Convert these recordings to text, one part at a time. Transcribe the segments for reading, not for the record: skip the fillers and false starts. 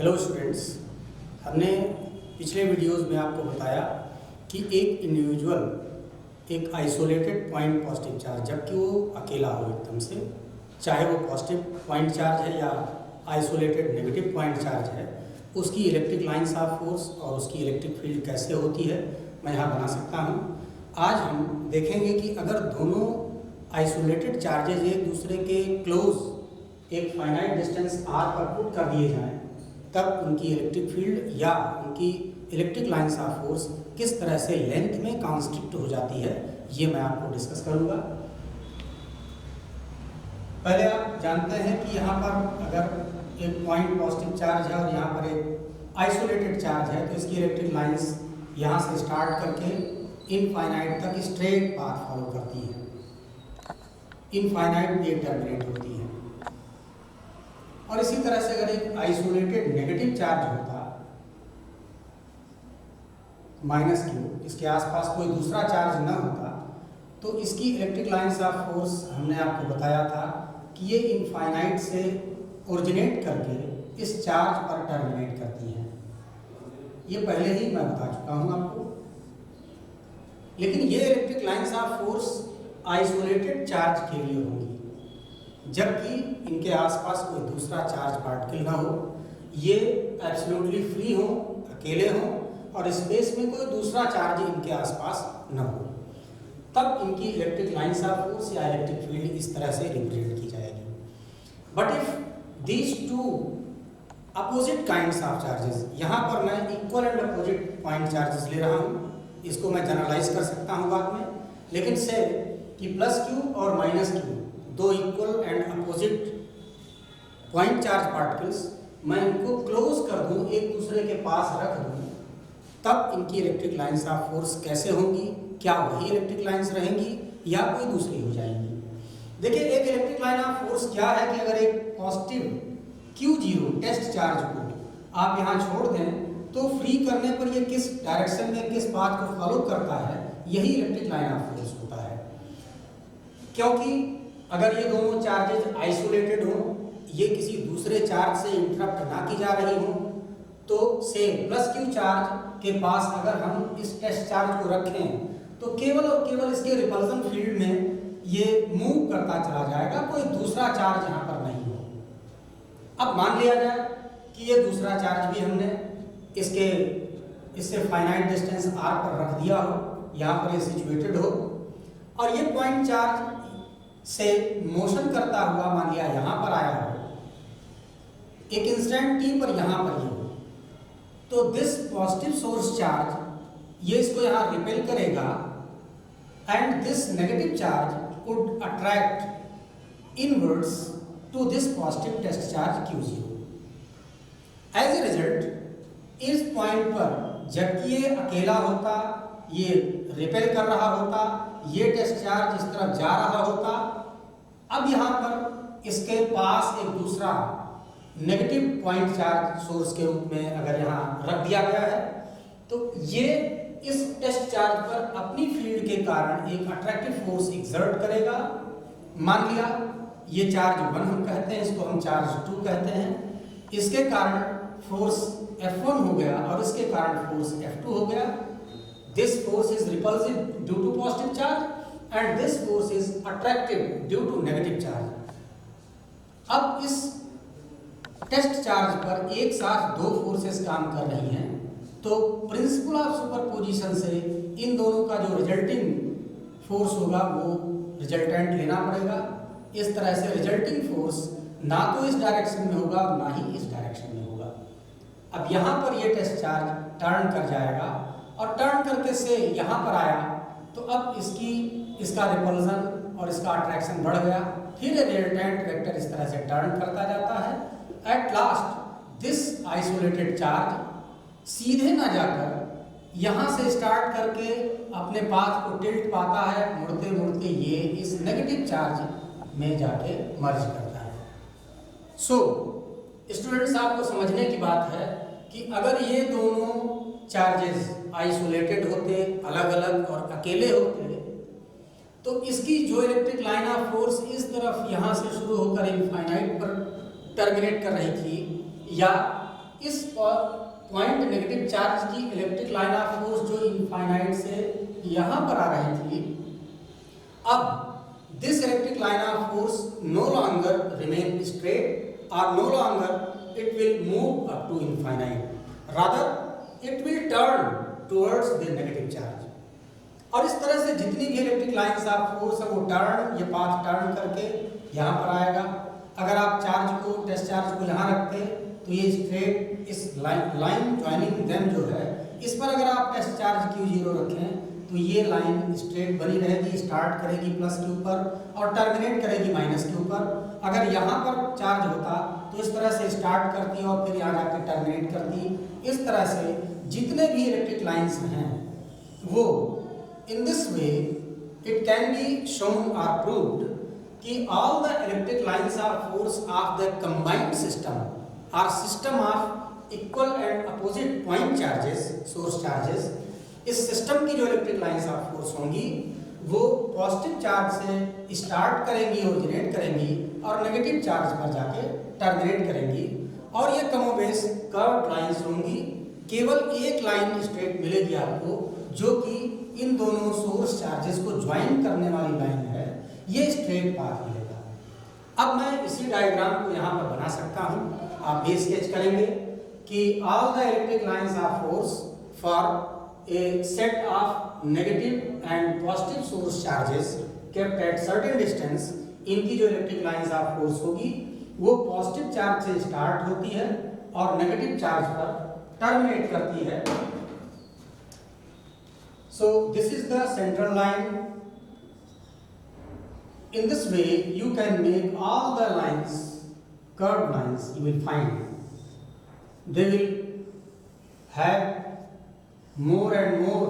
Hello students, हमने पिछले videos में आपको बताया कि एक इंडिविजुअल एक आइसोलेटेड पॉइंट पॉजिटिव चार्ज, जबकि वो अकेला हो एकदम से, चाहे वो पॉजिटिव पॉइंट चार्ज है या आइसोलेटेड नेगेटिव पॉइंट चार्ज है, उसकी इलेक्ट्रिक लाइंस ऑफ फोर्स और उसकी इलेक्ट्रिक फील्ड कैसे होती है मैं यहाँ बना सकता हूँ। आज हम देखेंगे कि अगर दोनों आइसोलेटेड चार्जेज एक दूसरे के क्लोज एक फाइनाइट डिस्टेंस r पर पुट कर दिए जाएं, तब उनकी इलेक्ट्रिक फील्ड या उनकी इलेक्ट्रिक लाइंस ऑफ फोर्स किस तरह से लेंथ में कॉन्स्ट्रिक्ट हो जाती है, ये मैं आपको डिस्कस करूंगा। पहले आप जानते हैं कि यहाँ पर अगर एक पॉइंट पॉजिटिव चार्ज है और यहाँ पर एक आइसोलेटेड चार्ज है, तो इसकी इलेक्ट्रिक लाइंस यहाँ से स्टार्ट करके इनफाइनाइट तक स्ट्रेट पाथ फॉलो करती है, इनफाइनाइट ये टर्मिनेट होती है। और इसी तरह से अगर एक आइसोलेटेड नेगेटिव चार्ज होता माइनस क्यू, इसके आसपास कोई दूसरा चार्ज न होता, तो इसकी इलेक्ट्रिक लाइंस ऑफ फोर्स हमने आपको बताया था कि ये इनफाइनाइट से ओरिजिनेट करके इस चार्ज पर टर्मिनेट करती हैं। ये पहले ही मैं बता चुका हूं आपको। लेकिन ये electric lines of force isolated charge के लिए होंगी, जबकि इनके आसपास कोई दूसरा चार्ज पार्टिकल ना हो, ये एब्सोल्युटली फ्री हो, अकेले हों और स्पेस में कोई दूसरा चार्ज इनके आसपास न हो, तब इनकी इलेक्ट्रिक लाइंस ऑफ फोर्स या इलेक्ट्रिक फील्ड इस तरह से रिप्रेजेंट की जाएगी। But if these two opposite kinds of charges, यहाँ पर मैं equal and opposite point charges ले रहा हूँ, इसको मैं जनरलाइज कर सकता हूँ बाद में, लेकिन से कि प्लस क्यू और माइनस क्यू दो equal and opposite point charge particles, मैं इनको क्लोज कर दूं, एक दूसरे के पास रख दूं, तब इनकी इलेक्ट्रिक लाइंस ऑफ फोर्स कैसे होंगी, क्या वही इलेक्ट्रिक लाइंस रहेंगी या कोई दूसरी हो जाएंगी। देखिए, एक इलेक्ट्रिक लाइन ऑफ फोर्स क्या है कि अगर एक पॉजिटिव Q0 टेस्ट चार्ज को आप यहाँ छोड़ दें, तो फ्री करने पर ये किस डायरेक्शन में किस पाथ को फॉलो करता है, यही इलेक्ट्रिक लाइन ऑफ फोर्स होता है। क्योंकि अगर ये दोनों चार्जेज आइसोलेटेड हों, ये किसी दूसरे चार्ज से इंटरप्ट ना की जा रही हों, तो सेम प्लस क्यू चार्ज के पास अगर हम इस टेस्ट चार्ज को रखें, तो केवल और केवल इसके रिपल्सन फील्ड में ये मूव करता चला जाएगा, कोई दूसरा चार्ज यहाँ पर नहीं हो। अब मान लिया जाए कि ये दूसरा चार्ज भी हमने इससे फाइनाइट डिस्टेंस r पर रख दिया हो, यहाँ पर ये सिचुएटेड हो, और ये पॉइंट चार्ज से मोशन करता हुआ मान लिया यहाँ पर आया हो, एक इंस्टेंट t पर यहाँ पर ये हो, तो दिस पॉजिटिव सोर्स चार्ज ये इसको यहाँ रिपेल करेगा and this negative charge would attract inwards to this positive test charge Q0। As a result, इस पॉइंट पर जबकि ये अकेला होता, ये रिपेल कर रहा होता, ये टेस्ट चार्ज इस तरफ जा रहा होता, अब यहाँ पर इसके पास एक दूसरा नेगेटिव पॉइंट चार्ज सोर्स के रूप में अगर यहाँ रख दिया गया है, तो ये इस टेस्ट चार्ज पर अपनी फील्ड के कारण एक अट्रैक्टिव फोर्स एक्सर्ट करेगा। मान लिया ये चार्ज 1 हम कहते हैं, इसको हम चार्ज 2 कहते हैं, इसके कारण फोर्स F1 हो गया और इसके कारण फोर्स F2 हो गया। This force is repulsive due to positive charge and this force is attractive due to negative charge। अब इस टेस्ट चार्ज पर एक साथ दो फोर्सेस काम कर रही हैं, तो प्रिंसिपल ऑफ सुपरपोजिशन से इन दोनों का जो रिजल्टिंग फोर्स होगा वो रिजल्टेंट लेना पड़ेगा। इस तरह से रिजल्टिंग फोर्स ना तो इस डायरेक्शन में होगा ना ही इस डायरेक्शन में होगा। अब यहाँ पर ये टेस्ट चार्ज टर्न कर जाएगा और टर्न करके से यहाँ पर आया, तो अब इसका रिपल्सन और इसका अट्रैक्शन बढ़ गया, फिर रिजल्टेंट वेक्टर इस तरह से टर्न करता जाता है। At last this isolated charge सीधे ना जाकर यहाँ से स्टार्ट करके अपने पाथ को टिल्ट पाता है, मुड़ते मुड़ते ये इस नेगेटिव चार्ज में जाके मर्ज करता है। सो स्टूडेंट्स, आपको समझने की बात है कि अगर ये दोनों चार्जेस आइसोलेटेड होते, अलग अलग और अकेले होते, तो इसकी जो इलेक्ट्रिक लाइन ऑफ फोर्स इस तरफ यहाँ से शुरू होकर इनफाइनाइट पर टर्मिनेट कर रही थी, या इस पॉइंट नेगेटिव चार्ज की इलेक्ट्रिक लाइन ऑफ फोर्स जो इनफाइनाइट से यहाँ पर आ रही थी, अब this electric line of force no longer remain straight और no longer it will move up to infinite, rather it will turn towards the negative charge. और इस तरह से जितनी भी इलेक्ट्रिक लाइंस ऑफ फोर्स है वो टर्न, ये पाथ टर्न करके यहाँ पर आएगा। अगर आप चार्ज को, टेस्ट चार्ज को यहाँ रखते तो ये स्ट्रेट इस लाइन ज्वाइनिंग देम जो है, इस पर अगर आप टेस्ट चार्ज Q0 रखें तो ये लाइन स्ट्रेट बनी रहेगी, स्टार्ट करेगी प्लस के ऊपर और टर्मिनेट करेगी माइनस के ऊपर। अगर यहाँ पर चार्ज होता तो इस तरह से स्टार्ट करती और फिर यहाँ जाकर टर्मिनेट करती। इस तरह से जितने भी इलेक्ट्रिक लाइंस हैं वो in this way it can be shown और प्रूव्ड कि all the electric lines are force of the combined system are system of equal and opposite point charges, source charges. इस सिस्टम की जो electric lines of force होंगी वो positive charge से start करेंगी, originate करेंगी और नेगेटिव चार्ज पर जाके टर्मिनेट करेंगी। और ये कमोबेश कर्व्ड लाइंस होंगी, केवल एक लाइन स्ट्रेट मिलेगी आपको जो कि इन दोनों सोर्स चार्जेस को ज्वाइन करने वाली लाइन है, ये स्ट्रेट पाथ मिलेगा। अब मैं इसी डायग्राम को यहाँ पर बना सकता हूँ, आप भी स्केच करेंगे कि all the electric lines of force for a set of negative and positive source charges kept at certain distance, इनकी जो इलेक्ट्रिक लाइंस ऑफ फोर्स होगी वो पॉजिटिव चार्ज से स्टार्ट होती है और नेगेटिव चार्ज पर टर्मिनेट करती है। So this is the central line. In this way you can make all the lines, curved lines, you will find they will have more and more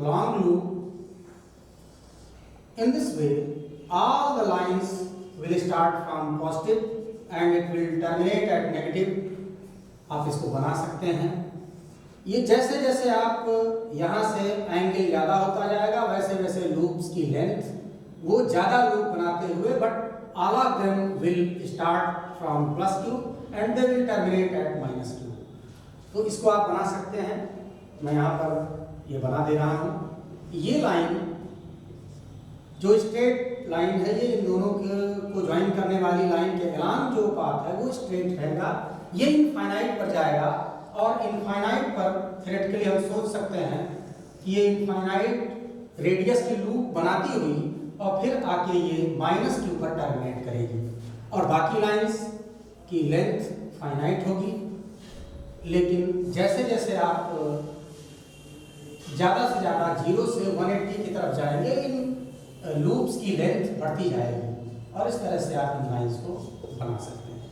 long loop. In this way all the lines will start from positive and it will terminate at negative. आप इसको बना सकते हैं। ये जैसे जैसे आप यहाँ से एंगल ज़्यादा होता जाएगा वैसे वैसे लूप्स की लेंथ वो ज़्यादा लूप बनाते हुए, but all of them will start from plus Q and they will terminate at minus Q। तो इसको आप बना सकते हैं। मैं यहाँ पर ये बना दे रहा हूँ। ये लाइन जो स्ट्रेट लाइन है, ये इन दोनों को ज्वाइन करने वाली लाइन के अलांग जो पाथ है वो स्ट्रेट रहेगा। ये इनफाइनाइट पर जाएगा और इनफाइनाइट पर थ्योरेटिकली हम सोच सकते हैं कि ये इनफाइनाइट रेडियस की लूप बनाती हुई और फिर आके ये माइनस के ऊपर टर्मिनेट करेगी और बाकी लाइंस की लेंथ फाइनाइट होगी। लेकिन जैसे जैसे आप ज़्यादा से ज़्यादा 0 से 180 की तरफ जाएंगे इन लूप्स की लेंथ बढ़ती जाएगी और इस तरह से आप इन लाइंस को बना सकते हैं।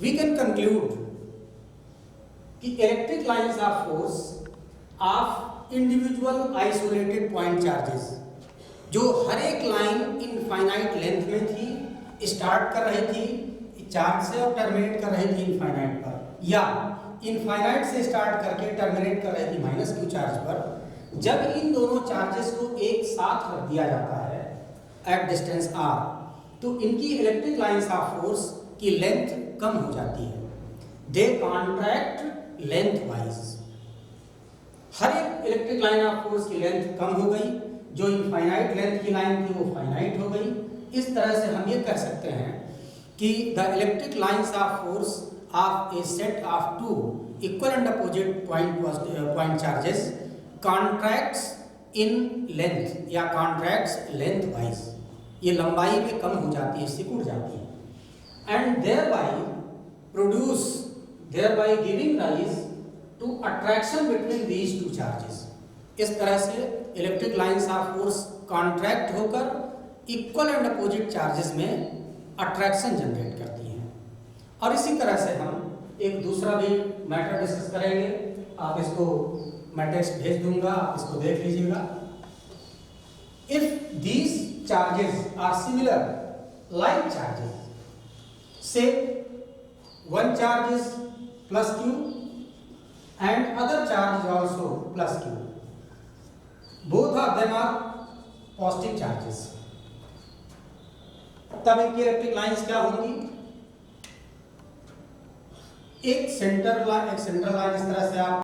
वी कैन कंक्लूड कि electric lines of force of individual isolated point charges, जो हर एक लाइन इनफाइनाइट लेंथ में थी, स्टार्ट कर रही थी चार्ज से और टर्मिनेट कर रही थी इनफाइनाइट पर, या इनफाइनाइट से स्टार्ट करके टर्मिनेट कर रही थी माइनस Q चार्ज पर, जब इन दोनों चार्जेस को एक साथ रख दिया जाता है एट डिस्टेंस r, तो इनकी इलेक्ट्रिक लाइंस ऑफ फोर्स की लेंथ कम हो जाती है। दे कॉन्ट्रैक्ट लेंथ वाइज। हर एक इलेक्ट्रिक लाइन ऑफ फोर्स की लेंथ कम हो गई, जो इनफाइनाइट लेंथ की लाइन थी वो फाइनाइट हो गई। इस तरह से हम ये कह सकते हैं कि the electric lines of force of a set of two equal and opposite point charges contracts in length या contracts lengthwise, ये लंबाई में कम हो जाती है, सिकुड़ जाती है, and thereby giving rise to attraction between these two charges। इस तरह से electric lines of force contract होकर इक्वल एंड अपोजिट चार्जेस में अट्रैक्शन जनरेट करती हैं। और इसी तरह से हम एक दूसरा भी मैटर डिस्कस करेंगे। आप इसको मैं टेक्स्ट भेज दूंगा, आप इसको देख लीजिएगा। If these charges are similar like charges, say one charge is plus Q and other charge is also plus Q, both of them are positive charges, तब इनकी इलेक्ट्रिक लाइंस क्या होंगी? एक सेंट्रल लाइन इस तरह से आप